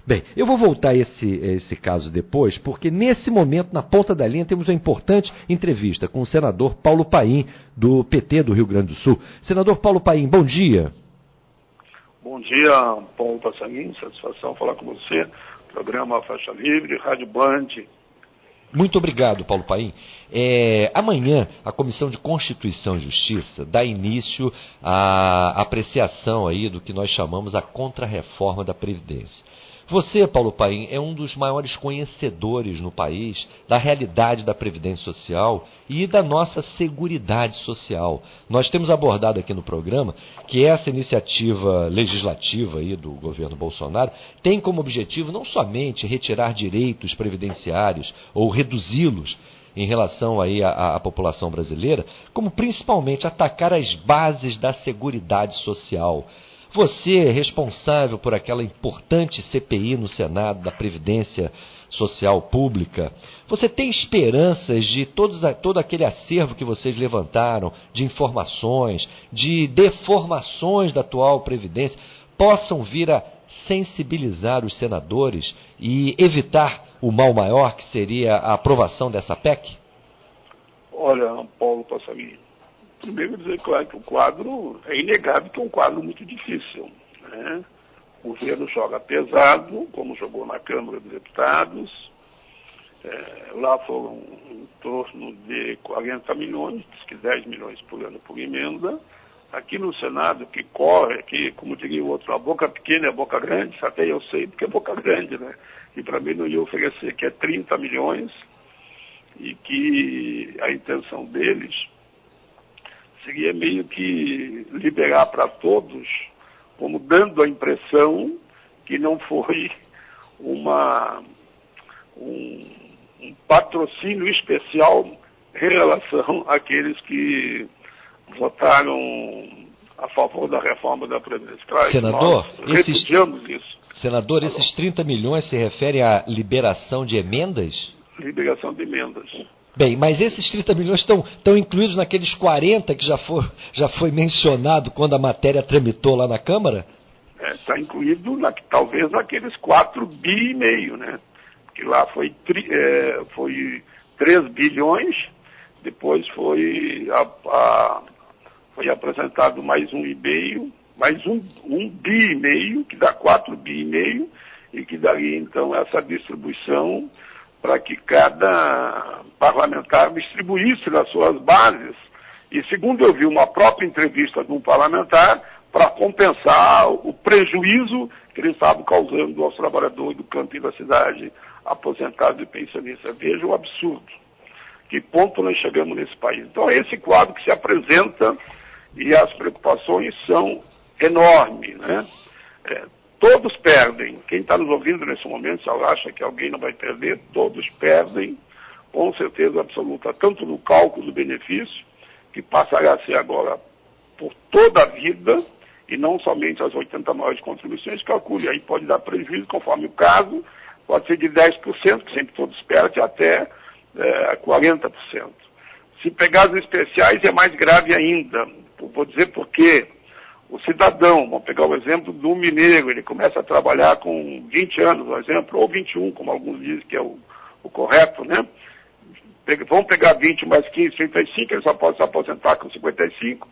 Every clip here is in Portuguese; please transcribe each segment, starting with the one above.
Bem, eu vou voltar a esse caso depois, porque nesse momento, na ponta da linha, temos uma importante entrevista com o senador Paulo Paim, do PT do Rio Grande do Sul. Senador Paulo Paim, bom dia. Bom dia, Paulo Passaguin, satisfação falar com você, programa Faixa Livre, Rádio Band. Muito obrigado, Paulo Paim. Amanhã, a Comissão de Constituição e Justiça dá início à apreciação aí do que nós chamamos a contrarreforma da Previdência. Você, Paulo Paim, é um dos maiores conhecedores no país da realidade da Previdência Social e da nossa Seguridade Social. Nós temos abordado aqui no programa que essa iniciativa legislativa aí do governo Bolsonaro tem como objetivo não somente retirar direitos previdenciários ou reduzi-los em relação aí à população brasileira, como principalmente atacar as bases da Seguridade Social. Você é responsável por aquela importante CPI no Senado da Previdência Social Pública. Você tem esperanças de todo aquele acervo que vocês levantaram, de informações, de deformações da atual Previdência, possam vir a sensibilizar os senadores e evitar o mal maior, que seria a aprovação dessa PEC? Olha, Paulo Passaguin, primeiro dizer, claro, que o quadro é inegável que é um quadro muito difícil, né? O governo joga pesado, como jogou na Câmara dos Deputados. Lá foram em torno de 40 milhões, diz que 10 milhões por ano por emenda. Aqui no Senado, que corre, que, como diria o outro, a boca pequena é a boca grande, isso até eu sei, porque é boca grande, né? E para mim não ia oferecer que é 30 milhões e que a intenção deles seria meio que liberar para todos, como dando a impressão que não foi um patrocínio especial em relação àqueles que votaram a favor da reforma da Previdência. Claro, senador, isso. Esses 30 milhões se referem à liberação de emendas? Liberação de emendas. Bem, mas esses 30 milhões estão incluídos naqueles 40 que já foi mencionado quando a matéria tramitou lá na Câmara? Está incluído talvez naqueles 4,5 bi, né? Que lá foi 3 bilhões, depois foi apresentado mais 1,5, mais um bi e meio, que dá 4,5 bi, e que daria então essa distribuição para que cada parlamentar distribuísse nas suas bases. E segundo eu vi uma própria entrevista de um parlamentar, para compensar o prejuízo que eles estavam causando aos trabalhadores do campo e da cidade, aposentados e pensionistas. Veja o absurdo. Que ponto nós chegamos nesse país. Então é esse quadro que se apresenta e as preocupações são enormes, né? Todos perdem. Quem está nos ouvindo nesse momento, se acha que alguém não vai perder, todos perdem, com certeza absoluta, tanto no cálculo do benefício, que passará a ser agora por toda a vida, e não somente as 80 maiores contribuições, calcule, aí pode dar prejuízo conforme o caso, pode ser de 10%, que sempre todos perdem, até 40%. Se pegar as especiais é mais grave ainda. Vou dizer por quê. O cidadão, vamos pegar o exemplo do mineiro, ele começa a trabalhar com 20 anos, por exemplo, ou 21, como alguns dizem que é o correto, né? Vamos pegar 20 mais 15, 35, ele só pode se aposentar com 55,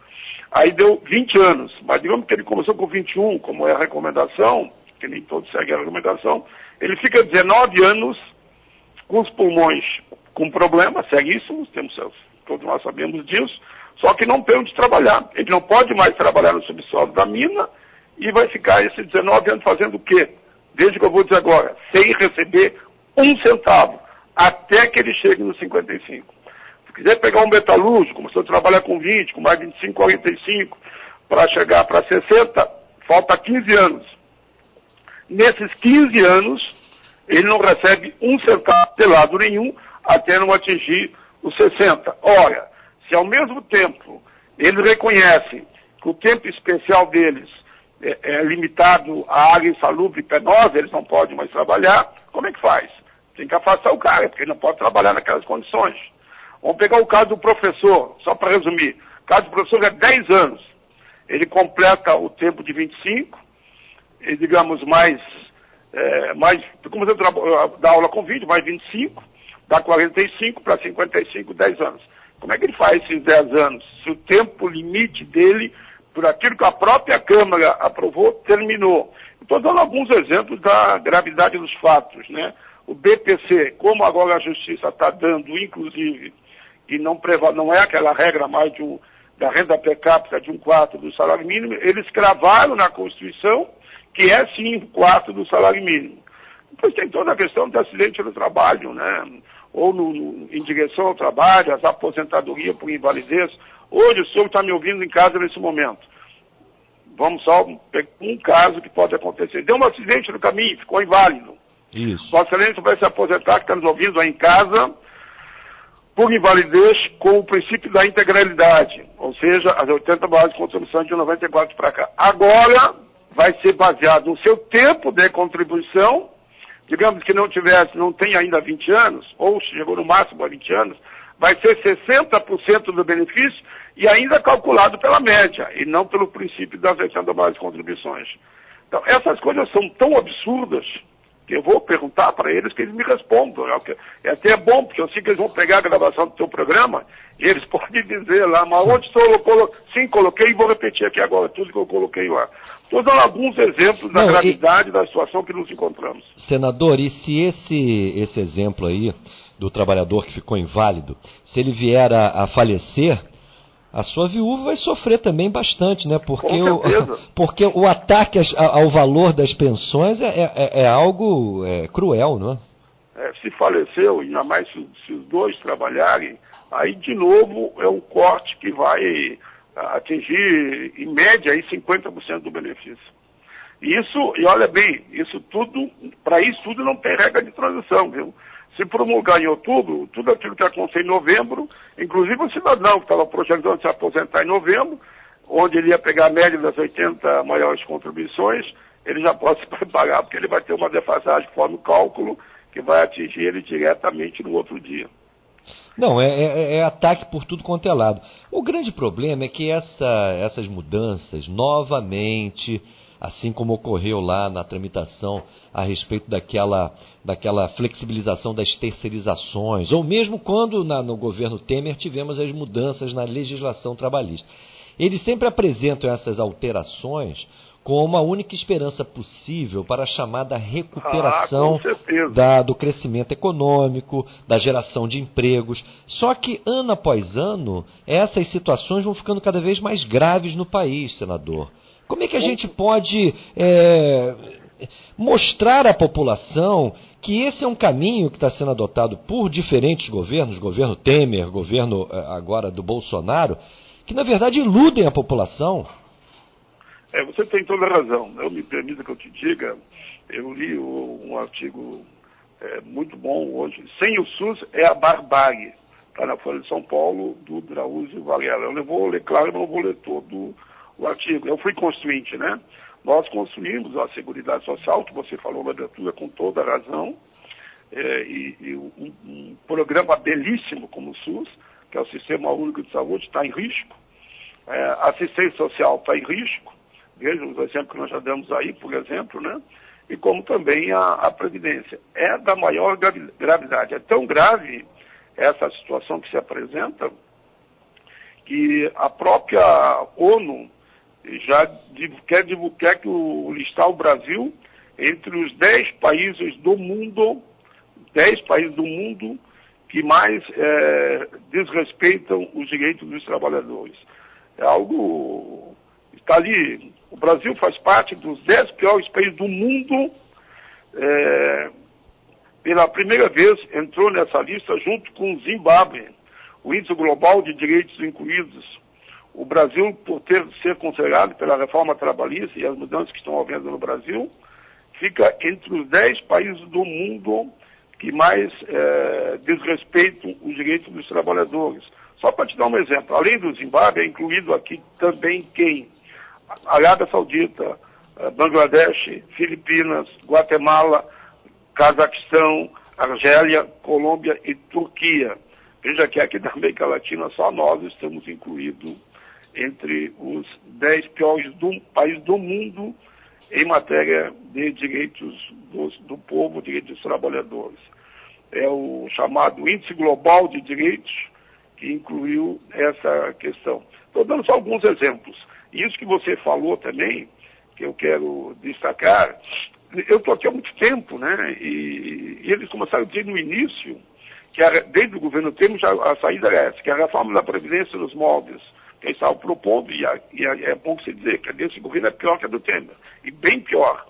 aí deu 20 anos, mas digamos que ele começou com 21, como é a recomendação, que nem todos seguem a recomendação, ele fica 19 anos com os pulmões com problemas seríssimos, todos nós sabemos disso, só que não tem onde trabalhar. Ele não pode mais trabalhar no subsolo da mina e vai ficar esses 19 anos fazendo o quê? Desde que eu vou dizer agora, sem receber um centavo, até que ele chegue nos 55. Se quiser pegar um metalúrgico, começou a trabalhar com 20, com mais 25, 45, para chegar para 60, falta 15 anos. Nesses 15 anos, ele não recebe um centavo de lado nenhum, até não atingir os 60. Ora, se ao mesmo tempo eles reconhecem que o tempo especial deles é limitado à área insalubre e penosa, eles não podem mais trabalhar, como é que faz? Tem que afastar o cara, porque ele não pode trabalhar naquelas condições. Vamos pegar o caso do professor, só para resumir. O caso do professor é 10 anos. Ele completa o tempo de 25, e digamos mais mas comecei a dar aula com 20, mais 25, dá 45 para 55, 10 anos. Como é que ele faz esses 10 anos? Se o tempo limite dele, por aquilo que a própria Câmara aprovou, terminou. Estou dando alguns exemplos da gravidade dos fatos, né? O BPC, como agora a Justiça está dando, inclusive, e não é aquela regra mais da renda per capita de 1/4 do salário mínimo, eles cravaram na Constituição que é sim 1/4 do salário mínimo. Depois tem toda a questão do acidente no trabalho, né? Ou em direção ao trabalho, as aposentadorias por invalidez. Hoje o senhor está me ouvindo em casa nesse momento. Vamos só pegar um caso que pode acontecer. Deu um acidente no caminho, ficou inválido. Isso. Vossa Excelência vai se aposentar, que está nos ouvindo aí em casa, por invalidez com o princípio da integralidade, ou seja, as 80 barras de contribuição de 94 para cá. Agora vai ser baseado no seu tempo de contribuição, digamos que não tem ainda 20 anos, ou chegou no máximo a 20 anos, vai ser 60% do benefício e ainda calculado pela média, e não pelo princípio das 80 barras de contribuições. Então, essas coisas são tão absurdas que eu vou perguntar para eles que eles me respondam. É até bom, porque eu sei que eles vão pegar a gravação do teu programa e eles podem dizer lá, mas onde sim, coloquei e vou repetir aqui agora tudo que eu coloquei lá. Estou dando alguns exemplos da gravidade da situação que nos encontramos. Senador, e se esse exemplo aí do trabalhador que ficou inválido, se ele vier a falecer, a sua viúva vai sofrer também bastante, né? Porque o ataque ao valor das pensões é algo cruel, não é? Se faleceu, ainda mais se os dois trabalharem, aí de novo é um corte que vai atingir, em média, aí 50% do benefício. E olha bem, para isso tudo não tem regra de transição, viu? Se promulgar em outubro, tudo aquilo que aconteceu em novembro, inclusive o cidadão que estava projetando se aposentar em novembro, onde ele ia pegar a média das 80 maiores contribuições, ele já pode se preparar, porque ele vai ter uma defasagem conforme o cálculo, que vai atingir ele diretamente no outro dia. Não, é ataque por tudo quanto é lado. O grande problema é que essas mudanças, novamente, assim como ocorreu lá na tramitação a respeito daquela flexibilização das terceirizações, ou mesmo quando no governo Temer tivemos as mudanças na legislação trabalhista. Eles sempre apresentam essas alterações como a única esperança possível para a chamada recuperação do crescimento econômico, da geração de empregos. Só que, ano após ano, essas situações vão ficando cada vez mais graves no país, senador. Como é que a gente pode mostrar à população que esse é um caminho que está sendo adotado por diferentes governos, governo Temer, governo agora do Bolsonaro, que na verdade iludem a população? Você tem toda a razão. Eu me permita que eu te diga, eu li um artigo muito bom hoje. Sem o SUS é a barbárie. Está na Folha de São Paulo, do Drauzio Varela. Eu vou ler, claro, eu não vou ler todo o artigo. Eu fui constituinte, né? Nós construímos a Seguridade Social, que você falou na abertura com toda a razão, e um programa belíssimo como o SUS, que é o Sistema Único de Saúde, está em risco. A assistência social está em risco. Veja os exemplos que nós já damos aí, por exemplo, né? E como também a Previdência. É da maior gravidade. É tão grave essa situação que se apresenta que a própria ONU já quer listar o Brasil entre os 10 países do mundo que mais desrespeitam os direitos dos trabalhadores. É algo... Está ali, o Brasil faz parte dos 10 piores países do mundo. Pela primeira vez entrou nessa lista junto com o Zimbábue, o Índice Global de Direitos Incluídos. O Brasil, por ser considerado pela reforma trabalhista e as mudanças que estão havendo no Brasil, fica entre os 10 países do mundo que mais desrespeitam os direitos dos trabalhadores. Só para te dar um exemplo, além do Zimbábue, é incluído aqui também quem? Arábia Saudita, Bangladesh, Filipinas, Guatemala, Cazaquistão, Argélia, Colômbia e Turquia. Veja que aqui da América Latina só nós estamos incluídos entre os 10 piores países do mundo em matéria de direitos do povo, direitos dos trabalhadores. É o chamado Índice Global de Direitos, que incluiu essa questão. Estou dando só alguns exemplos. Isso que você falou também, que eu quero destacar, eu estou aqui há muito tempo, né? E eles começaram a dizer no início, que desde o governo Temer a saída era essa, que a reforma da Previdência nos moldes que eles estavam propondo, e é bom se dizer que a desse governo é pior que a do Temer, e bem pior,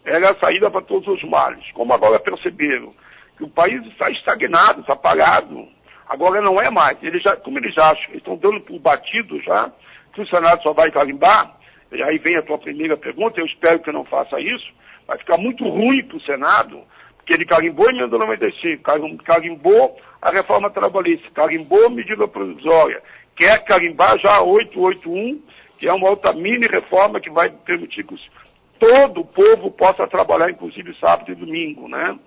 era a saída para todos os males. Como agora perceberam que o país está estagnado, está parado, agora não é mais. Como eles acham, eles estão dando por batido já, que o Senado só vai carimbar, e aí vem a tua primeira pergunta, eu espero que não faça isso, vai ficar muito ruim para o Senado, porque ele carimbou a emenda 95, carimbou a reforma trabalhista, carimbou a medida provisória, quer carimbar já a 881, que é uma outra mini-reforma que vai permitir que todo o povo possa trabalhar, inclusive sábado e domingo, né?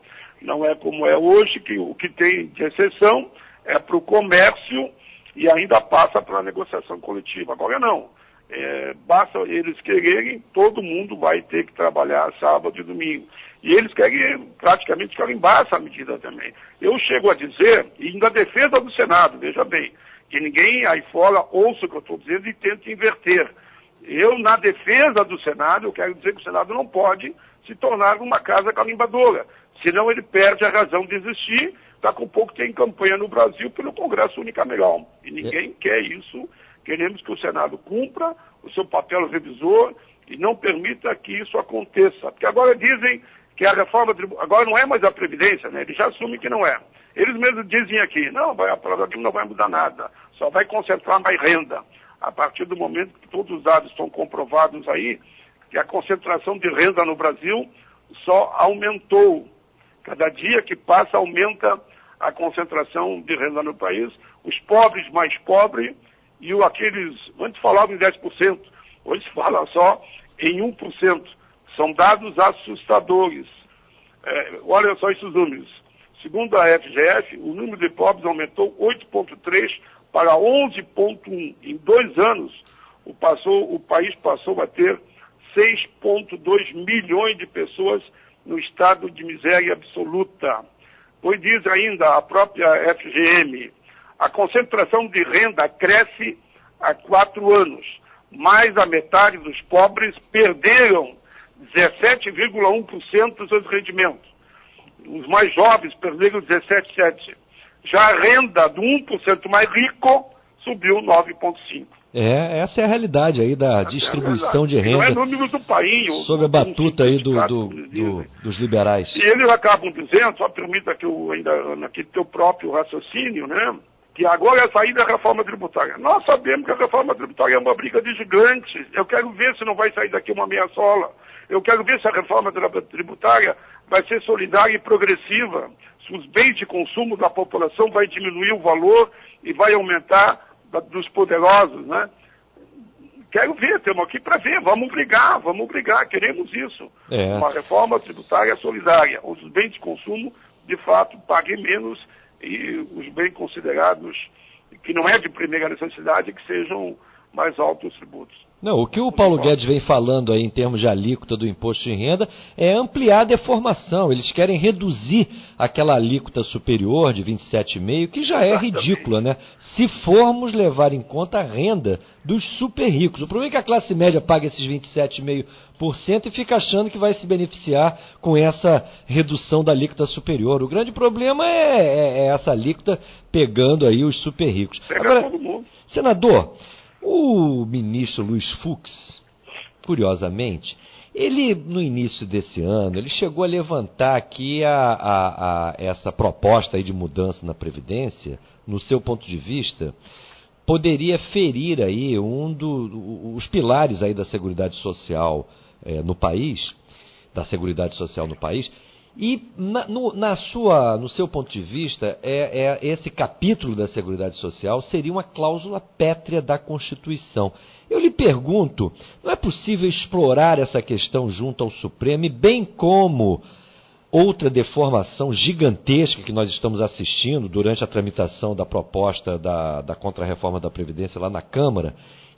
Não é como é hoje, que o que tem de exceção é para o comércio e ainda passa para a negociação coletiva. Agora não. Basta eles quererem, todo mundo vai ter que trabalhar sábado e domingo. E eles querem praticamente carimbar essa medida também. Eu chego a dizer, e na defesa do Senado, veja bem, que ninguém aí fora ouça o que eu estou dizendo e tente inverter. Eu, na defesa do Senado, eu quero dizer que o Senado não pode se tornar uma casa carimbadora, senão ele perde a razão de existir. Daqui a pouco tem campanha no Brasil pelo Congresso unicameral. E ninguém quer isso. Queremos que o Senado cumpra o seu papel revisor e não permita que isso aconteça. Porque agora dizem que a reforma agora não é mais a Previdência, né? Eles já assumem que não é. Eles mesmos dizem aqui, não, a prova não vai mudar nada, só vai concentrar mais renda. A partir do momento que todos os dados estão comprovados aí, que a concentração de renda no Brasil só aumentou. Cada dia que passa aumenta a concentração de renda no país. Os pobres mais pobres e aqueles, antes falavam em 10%, hoje se fala só em 1%. São dados assustadores. Olha só esses números. Segundo a FGF, o número de pobres aumentou 8,3% para 11,1%. Em 2 anos, o país passou a ter 6,2 milhões de pessoas no estado de miséria absoluta. Pois diz ainda a própria FGM, a concentração de renda cresce há 4 anos. Mais da metade dos pobres perderam 17,1% dos seus rendimentos. Os mais jovens perderam 17,7%. Já a renda do 1% mais rico subiu 9,5%. Essa é a realidade aí da distribuição de renda. Não é número do país. Sob a batuta aí dos liberais. E eles acabam dizendo, só permita que eu ainda, naquele teu próprio raciocínio, né? Que agora é a saída da reforma tributária. Nós sabemos que a reforma tributária é uma briga de gigantes. Eu quero ver se não vai sair daqui uma meia sola. Eu quero ver se a reforma tributária vai ser solidária e progressiva. Se os bens de consumo da população vai diminuir o valor e vai aumentar dos poderosos, né? Quero ver, estamos aqui para ver, vamos brigar, queremos isso. Uma reforma tributária solidária. Os bens de consumo, de fato, paguem menos e os bens considerados, que não é de primeira necessidade, que sejam mais altos os tributos. Não, o que o Paulo Guedes vem falando aí em termos de alíquota do imposto de renda é ampliar a deformação. Eles querem reduzir aquela alíquota superior de 27,5%, que já é ridícula, né? Se formos levar em conta a renda dos super ricos. O problema é que a classe média paga esses 27,5% e fica achando que vai se beneficiar com essa redução da alíquota superior. O grande problema é essa alíquota pegando aí os super ricos. Agora, senador, o ministro Luiz Fux, curiosamente, ele no início desse ano, ele chegou a levantar aqui essa proposta aí de mudança na Previdência, no seu ponto de vista, poderia ferir aí os pilares aí da Seguridade Social no país, da Seguridade Social no país. E no seu ponto de vista, esse capítulo da Seguridade Social seria uma cláusula pétrea da Constituição. Eu lhe pergunto, não é possível explorar essa questão junto ao Supremo, e bem como outra deformação gigantesca que nós estamos assistindo durante a tramitação da proposta da Contra-Reforma da Previdência lá na Câmara,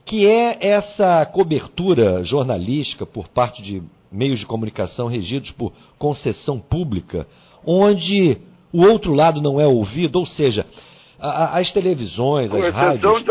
que é essa cobertura jornalística por parte de meios de comunicação regidos por concessão pública, onde o outro lado não é ouvido, ou seja, as televisões, as rádios... Com exceção de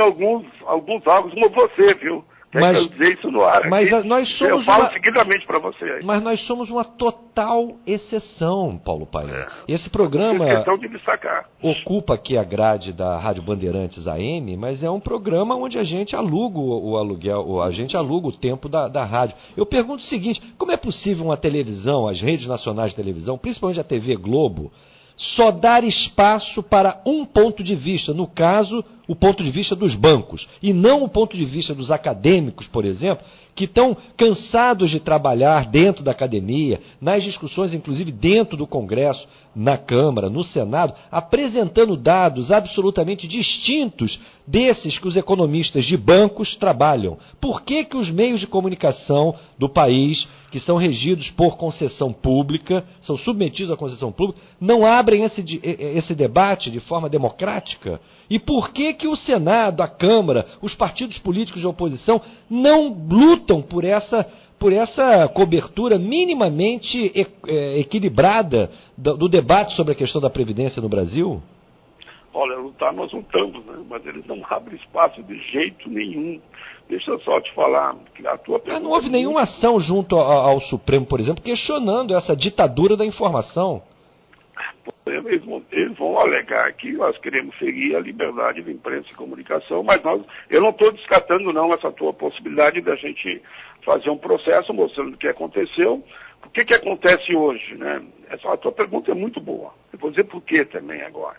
alguns órgãos como você, viu? Quer dizer isso no ar. Mas nós somos eu falo seguidamente para você aí. Mas nós somos uma total exceção, Paulo Paim. Esse programa de destacar. Ocupa aqui a grade da Rádio Bandeirantes AM, mas é um programa onde a gente aluga o aluguel, a gente aluga o tempo da rádio. Eu pergunto o seguinte, como é possível uma televisão, as redes nacionais de televisão, principalmente a TV Globo, só dar espaço para um ponto de vista, no caso, o ponto de vista dos bancos, e não o ponto de vista dos acadêmicos, por exemplo, que estão cansados de trabalhar dentro da academia, nas discussões, inclusive dentro do Congresso, na Câmara, no Senado, apresentando dados absolutamente distintos desses que os economistas de bancos trabalham. Por que os meios de comunicação do país, que são regidos por concessão pública, são submetidos à concessão pública, não abrem esse debate de forma democrática? E por que o Senado, a Câmara, os partidos políticos de oposição não lutam por essa cobertura minimamente equilibrada do debate sobre a questão da Previdência no Brasil? Olha, lutar nós lutamos, né? Mas eles não abrem espaço de jeito nenhum. Deixa eu só te falar que a tua pergunta... Não houve nenhuma ação junto ao Supremo, por exemplo, questionando essa ditadura da informação. Eles vão alegar que nós queremos ferir a liberdade de imprensa e comunicação, mas eu não estou descartando não essa tua possibilidade da gente fazer um processo mostrando o que aconteceu. O que acontece hoje, né? A tua pergunta é muito boa. Eu vou dizer por quê também agora.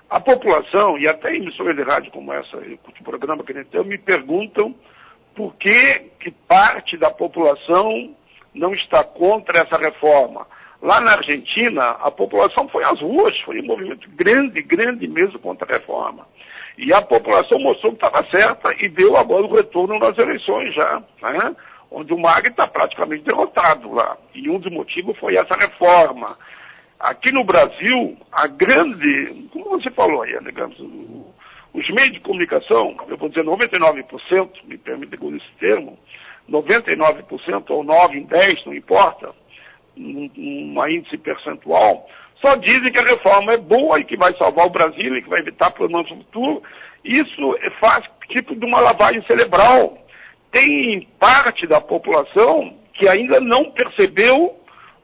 A população, e até emissoras de rádio como essa, o programa que a gente tem, me perguntam por que parte da população não está contra essa reforma. Lá na Argentina, a população foi às ruas, foi um movimento grande mesmo contra a reforma. E a população mostrou que estava certa e deu agora o retorno nas eleições já, né? Onde o Magri está praticamente derrotado lá. E um dos motivos foi essa reforma. Aqui no Brasil, como você falou aí, digamos, os meios de comunicação, eu vou dizer 99%, me permite esse termo, 99% ou 9 em 10, não importa, uma índice percentual, só dizem que a reforma é boa e que vai salvar o Brasil e que vai evitar problemas no futuro. Isso faz tipo de uma lavagem cerebral. Tem parte da população que ainda não percebeu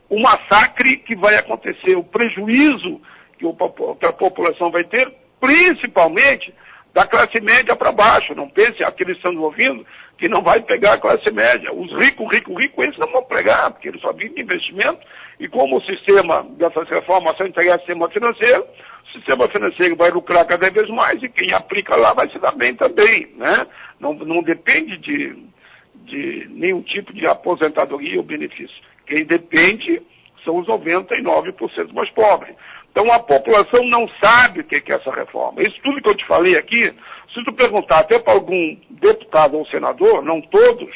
o massacre que vai acontecer, o prejuízo que a população vai ter, principalmente da classe média para baixo. Não pense, aqueles que estão ouvindo, que não vai pegar a classe média. Os ricos, eles não vão pegar, porque eles só vivem de investimento, e como o sistema dessas reformas só interessa o sistema financeiro, o sistema financeiro vai lucrar cada vez mais, e quem aplica lá vai se dar bem também, né? Não depende de nenhum tipo de aposentadoria ou benefício. Quem depende são os 99% mais pobres. Então a população não sabe o que é essa reforma. Isso tudo que eu te falei aqui, se tu perguntar até para algum deputado ou senador, não todos,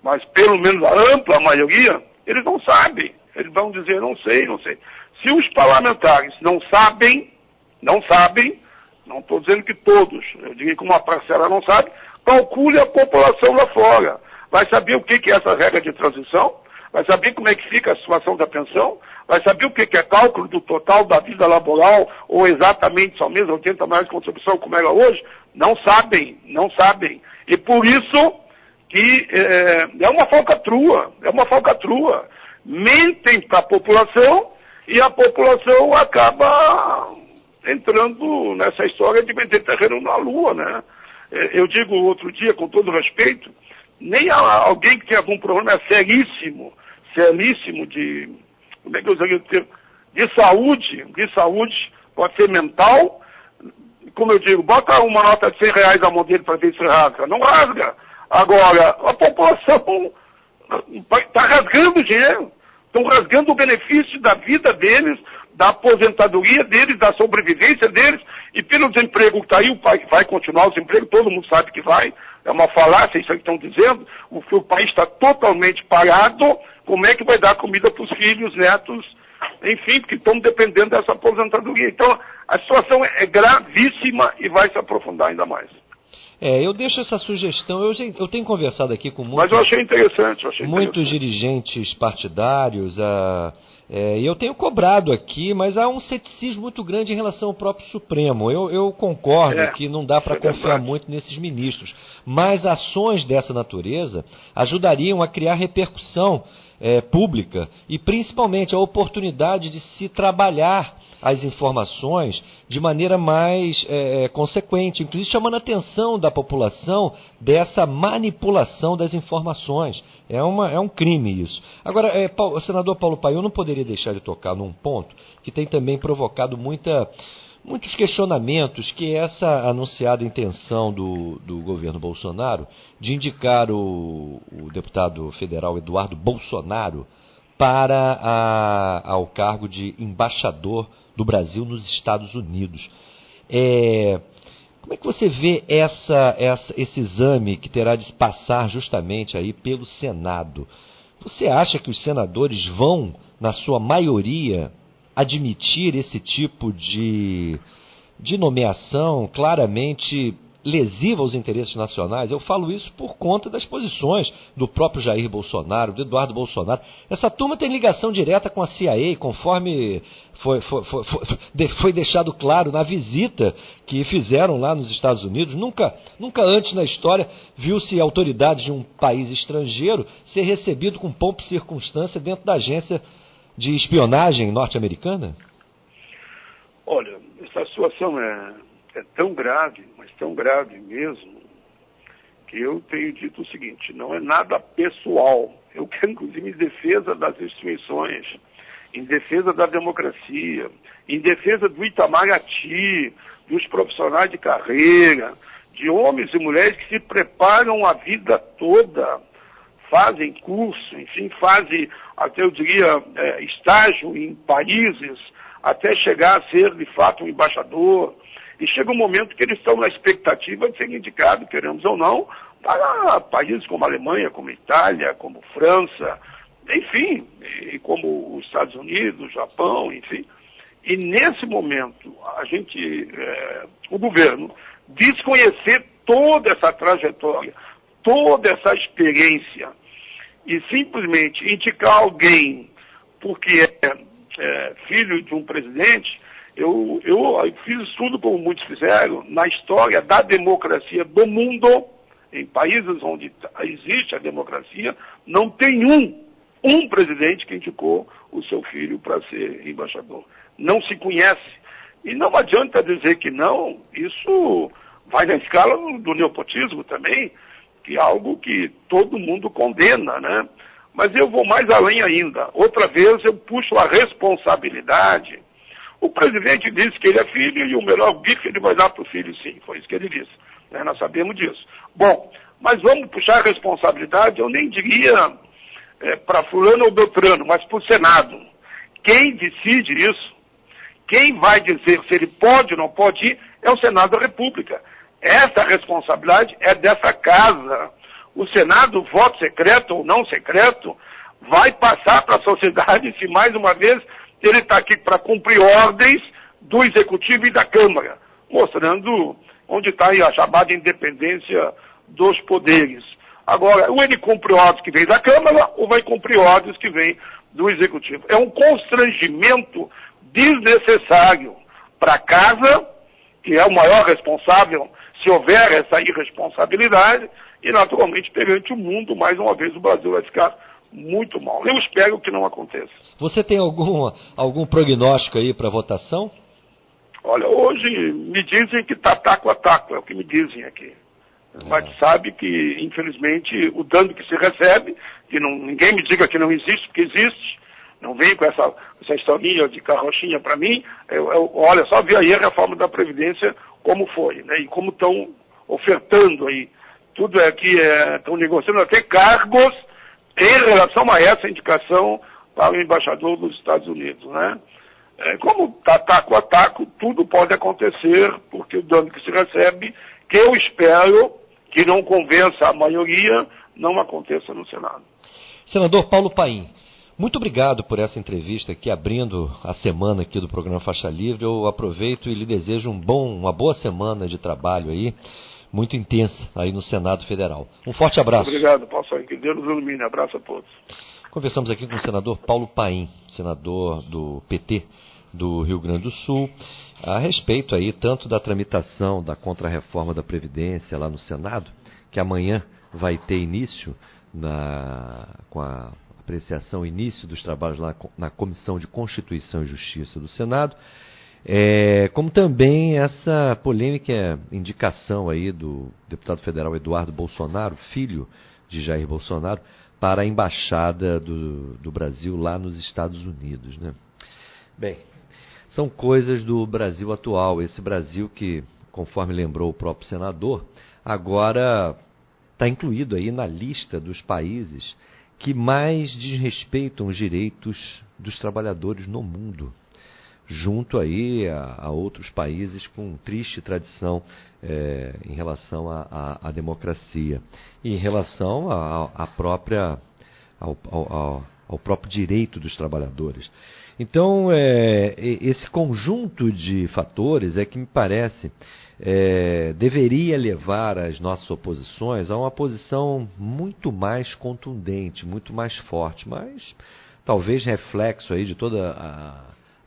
mas pelo menos a ampla maioria, eles não sabem. Eles vão dizer, não sei. Se os parlamentares não sabem, não estou dizendo que todos, eu diria que uma parcela não sabe, calcule a população lá fora. Vai saber o que é essa regra de transição, vai saber como é que fica a situação da pensão, vai saber o que é cálculo do total da vida laboral, ou exatamente só mesmo 80 mais de contribuição como era hoje. Não sabem. E por isso que é uma falcatrua. Mentem para a população e a população acaba entrando nessa história de vender terreno na lua, né? Eu digo outro dia, com todo respeito, nem alguém que tem algum problema seríssimo de, como é que eu usaria o termo? De saúde, pode ser mental, como eu digo, bota uma nota de R$100 na mão dele para ver se rasga. Não rasga. Agora, a população está rasgando dinheiro, estão rasgando o benefício da vida deles, da aposentadoria deles, da sobrevivência deles, e pelo desemprego que está aí, vai continuar o desemprego, todo mundo sabe que vai, é uma falácia isso que estão dizendo, o país está totalmente parado, como é que vai dar comida para os filhos, netos, enfim, porque estão dependendo dessa aposentadoria. Então, a situação é gravíssima e vai se aprofundar ainda mais. Eu deixo essa sugestão, eu tenho conversado aqui com muitos, mas eu achei interessante. Muitos dirigentes partidários, e eu tenho cobrado aqui, mas há um ceticismo muito grande em relação ao próprio Supremo. Eu concordo que não dá para confiar muito nesses ministros, mas ações dessa natureza ajudariam a criar repercussão pública e principalmente a oportunidade de se trabalhar as informações de maneira mais consequente, inclusive chamando a atenção da população dessa manipulação das informações. É um crime isso. Agora, o senador Paulo Paim, eu não poderia deixar de tocar num ponto que tem também provocado muitos questionamentos, que é essa anunciada intenção do governo Bolsonaro de indicar o deputado federal Eduardo Bolsonaro ao cargo de embaixador do Brasil nos Estados Unidos. Como é que você vê esse exame que terá de passar justamente aí pelo Senado? Você acha que os senadores vão, na sua maioria, admitir esse tipo de nomeação claramente lesiva aos interesses nacionais? Eu falo isso por conta das posições do próprio Jair Bolsonaro, do Eduardo Bolsonaro. Essa turma tem ligação direta com a CIA, conforme foi deixado claro na visita que fizeram lá nos Estados Unidos. Nunca antes na história viu-se autoridades de um país estrangeiro ser recebido com pompa e circunstância dentro da agência de espionagem norte-americana? Olha, essa situação é tão grave, mas tão grave mesmo, que eu tenho dito o seguinte: não é nada pessoal. Eu quero, inclusive, em defesa das instituições, em defesa da democracia, em defesa do Itamaraty, dos profissionais de carreira, de homens e mulheres que se preparam a vida toda, fazem curso, enfim, fazem, até eu diria, estágio em países, até chegar a ser, de fato, um embaixador. E chega um momento que eles estão na expectativa de serem indicados, queremos ou não, para países como a Alemanha, como a Itália, como a França, enfim, e como os Estados Unidos, Japão, enfim. E nesse momento, o governo, desconhecer toda essa trajetória, toda essa experiência, e simplesmente indicar alguém porque é filho de um presidente. Eu fiz estudo, como muitos fizeram, na história da democracia do mundo. Em países onde existe a democracia, não tem um presidente que indicou o seu filho para ser embaixador. Não se conhece. E não adianta dizer que não, isso vai na escala do nepotismo também, que é algo que todo mundo condena, né? Mas eu vou mais além ainda. Outra vez eu puxo a responsabilidade. O presidente disse que ele é filho e o melhor bife ele vai dar para o filho, sim. Foi isso que ele disse. Nós sabemos disso. Bom, mas vamos puxar a responsabilidade, eu nem diria para fulano ou beltrano, mas para o Senado. Quem decide isso, quem vai dizer se ele pode ou não pode ir, é o Senado da República. Essa responsabilidade é dessa casa. O Senado, voto secreto ou não secreto, vai passar para a sociedade se mais uma vez ele está aqui para cumprir ordens do Executivo e da Câmara, mostrando onde está a chamada independência dos poderes. Agora, ou ele cumpre ordens que vêm da Câmara, ou vai cumprir ordens que vêm do Executivo. É um constrangimento desnecessário para a casa, que é o maior responsável, se houver essa irresponsabilidade, e naturalmente perante o mundo, mais uma vez, o Brasil vai ficar muito mal. Eu espero que não aconteça. Você tem algum prognóstico aí para a votação? Olha, hoje me dizem que está taco a taco, é o que me dizem aqui. Mas sabe que, infelizmente, o dano que se recebe, que ninguém me diga que não existe, porque existe, não vem com essa historinha de carrochinha para mim. Olha, só ver aí a reforma da Previdência como foi, né? E como estão ofertando aí. Tudo estão negociando até cargos em relação a essa indicação para o embaixador dos Estados Unidos, né? Como está taco a taco, tudo pode acontecer, porque o dano que se recebe, que eu espero que não convença a maioria, não aconteça no Senado. Senador Paulo Paim, muito obrigado por essa entrevista aqui, abrindo a semana aqui do programa Faixa Livre. Eu aproveito e lhe desejo uma boa semana de trabalho aí. muito intensa aí no Senado Federal. Um forte abraço. Obrigado, Paulo Paim, que Deus nos ilumine. Abraço a todos. Conversamos aqui com o senador Paulo Paim, senador do PT do Rio Grande do Sul, a respeito aí tanto da tramitação da Contra-Reforma da Previdência lá no Senado, que amanhã vai ter início com a apreciação, início dos trabalhos lá na Comissão de Constituição e Justiça do Senado, como também essa polêmica indicação aí do deputado federal Eduardo Bolsonaro, filho de Jair Bolsonaro, para a Embaixada do Brasil lá nos Estados Unidos, né? Bem, são coisas do Brasil atual, esse Brasil que, conforme lembrou o próprio senador, agora está incluído aí na lista dos países que mais desrespeitam os direitos dos trabalhadores no mundo, junto aí a outros países com triste tradição em relação à democracia e em relação ao próprio direito dos trabalhadores. Então, esse conjunto de fatores é que me parece deveria levar as nossas oposições a uma posição muito mais contundente, muito mais forte, mas talvez reflexo aí de toda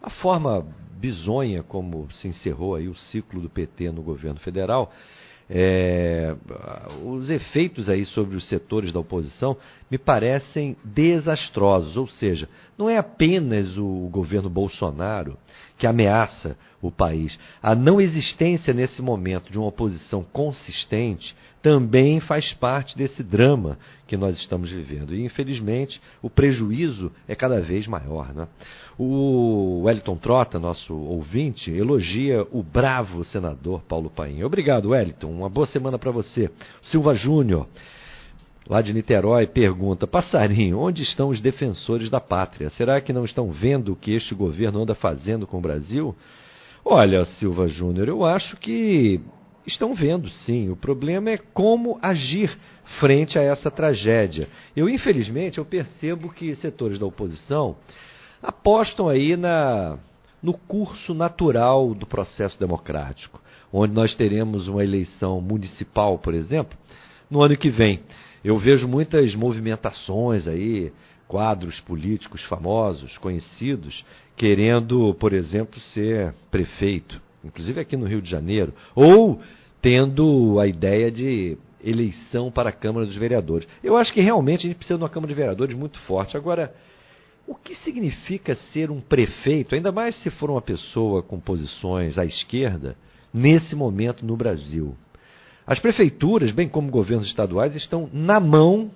a forma bizonha como se encerrou aí o ciclo do PT no governo federal. Os efeitos aí sobre os setores da oposição me parecem desastrosos, ou seja, não é apenas o governo Bolsonaro que ameaça o país. A não existência nesse momento de uma oposição consistente também faz parte desse drama que nós estamos vivendo. E, infelizmente, o prejuízo é cada vez maior, né? O Wellington Trota, nosso ouvinte, elogia o bravo senador Paulo Paim. Obrigado, Wellington. Uma boa semana para você. Silva Júnior, lá de Niterói, pergunta: Passarinho, onde estão os defensores da pátria? Será que não estão vendo o que este governo anda fazendo com o Brasil? Olha, Silva Júnior, eu acho que estão vendo, sim. O problema é como agir frente a essa tragédia. Infelizmente, eu percebo que setores da oposição apostam aí no curso natural do processo democrático, onde nós teremos uma eleição municipal, por exemplo, no ano que vem. Eu vejo muitas movimentações aí, quadros políticos famosos, conhecidos, querendo, por exemplo, ser prefeito, inclusive aqui no Rio de Janeiro, ou tendo a ideia de eleição para a Câmara dos Vereadores. Eu acho que realmente a gente precisa de uma Câmara de Vereadores muito forte. Agora, o que significa ser um prefeito, ainda mais se for uma pessoa com posições à esquerda, nesse momento no Brasil? As prefeituras, bem como governos estaduais, estão na mão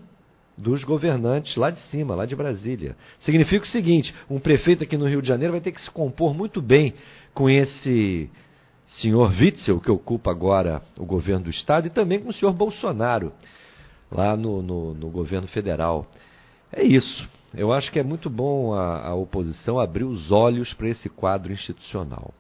dos governantes lá de cima, lá de Brasília. Significa o seguinte: um prefeito aqui no Rio de Janeiro vai ter que se compor muito bem com esse senhor Witzel, que ocupa agora o governo do Estado, e também com o senhor Bolsonaro, lá no governo federal. É isso. Eu acho que é muito bom a oposição abrir os olhos para esse quadro institucional.